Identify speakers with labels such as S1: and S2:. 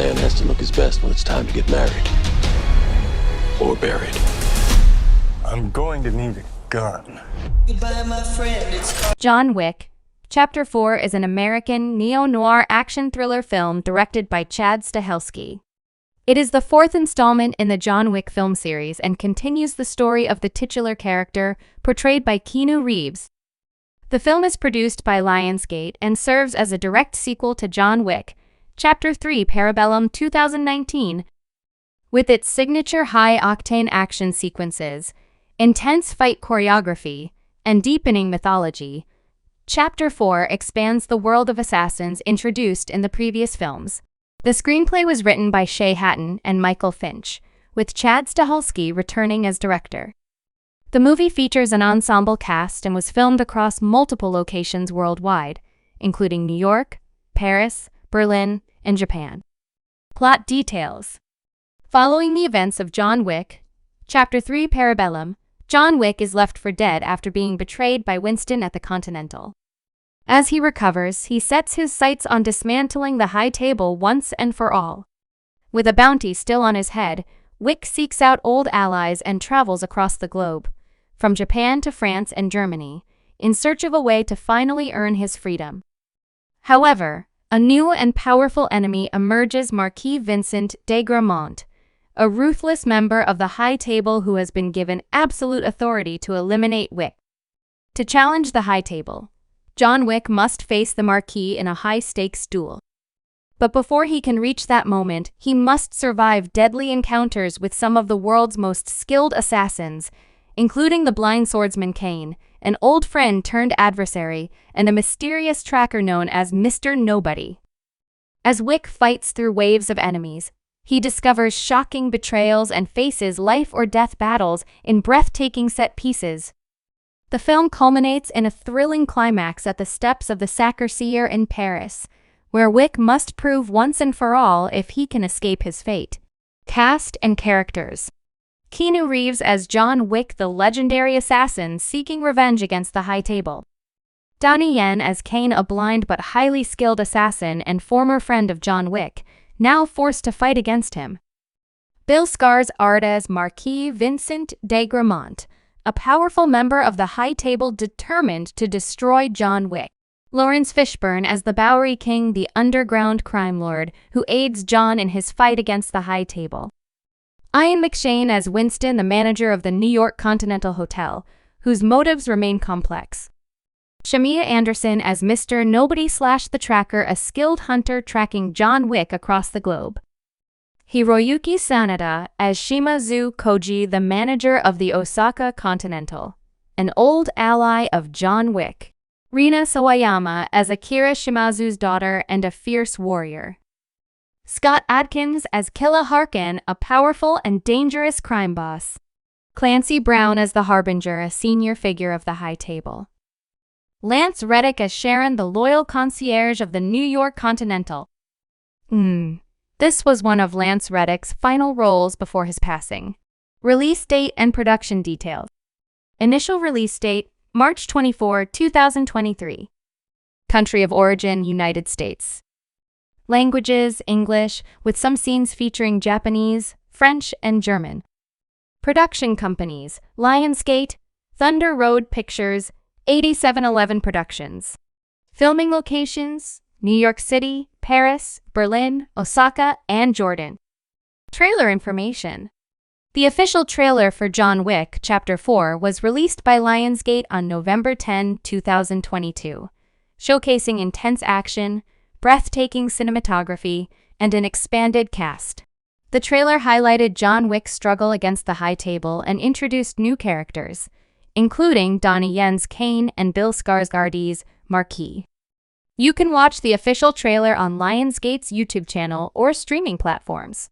S1: man has to look his best when it's time to get married. Or buried.
S2: I'm going to need a gun.
S3: Goodbye, my friend. It's
S4: John Wick. Chapter 4 is an American neo-noir action thriller film directed by Chad Stahelski. It is the fourth installment in the John Wick film series and continues the story of the titular character, portrayed by Keanu Reeves. The film is produced by Lionsgate and serves as a direct sequel to John Wick, Chapter 3 Parabellum 2019. With its signature high-octane action sequences, intense fight choreography, and deepening mythology, Chapter 4 expands the world of assassins introduced in the previous films. The screenplay was written by Shay Hatton and Michael Finch, with Chad Stahelski returning as director. The movie features an ensemble cast and was filmed across multiple locations worldwide, including New York, Paris, Berlin, and Japan. Plot details. Following the events of John Wick, Chapter 3 Parabellum, John Wick is left for dead after being betrayed by Winston at the Continental. As he recovers, he sets his sights on dismantling the high table once and for all. With a bounty still on his head, Wick seeks out old allies and travels across the globe, from Japan to France and Germany, in search of a way to finally earn his freedom. However, a new and powerful enemy emerges: Marquis Vincent de Gramont, a ruthless member of the High Table who has been given absolute authority to eliminate Wick. To challenge the High Table, John Wick must face the Marquis in a high-stakes duel. But before he can reach that moment, he must survive deadly encounters with some of the world's most skilled assassins, including the blind swordsman Kane, an old friend turned adversary, and a mysterious tracker known as Mr. Nobody. As Wick fights through waves of enemies, he discovers shocking betrayals and faces life-or-death battles in breathtaking set pieces. The film culminates in a thrilling climax at the steps of the Sacre-Cœur in Paris, where Wick must prove once and for all if he can escape his fate. Cast and characters. Keanu Reeves as John Wick, the legendary assassin seeking revenge against the High Table. Donnie Yen as Kane, a blind but highly skilled assassin and former friend of John Wick, now forced to fight against him. Bill Skarsgård as Marquis Vincent de Gramont, a powerful member of the High Table determined to destroy John Wick. Lawrence Fishburne as the Bowery King, the underground crime lord who aids John in his fight against the High Table. Ian McShane as Winston, the manager of the New York Continental Hotel, whose motives remain complex. Shamia Anderson as Mr. Nobody / the Tracker, a skilled hunter tracking John Wick across the globe. Hiroyuki Sanada as Shimazu Koji, the manager of the Osaka Continental, an old ally of John Wick. Rina Sawayama as Akira Shimazu's daughter and a fierce warrior. Scott Adkins as Killa Harkin, a powerful and dangerous crime boss. Clancy Brown as the Harbinger, a senior figure of the High Table. Lance Reddick as Sharon, the loyal concierge of the New York Continental. This was one of Lance Reddick's final roles before his passing. Release date and production details. Initial release date, March 24, 2023. Country of origin, United States. Languages, English, with some scenes featuring Japanese, French, and German. Production companies, Lionsgate, Thunder Road Pictures, 8711 Productions. Filming locations, New York City, Paris, Berlin, Osaka, and Jordan. Trailer information. The official trailer for John Wick Chapter 4 was released by Lionsgate on November 10, 2022, showcasing intense action, breathtaking cinematography, and an expanded cast. The trailer highlighted John Wick's struggle against the High Table and introduced new characters, including Donnie Yen's Kane and Bill Skarsgård's Marquis. You can watch the official trailer on Lionsgate's YouTube channel or streaming platforms.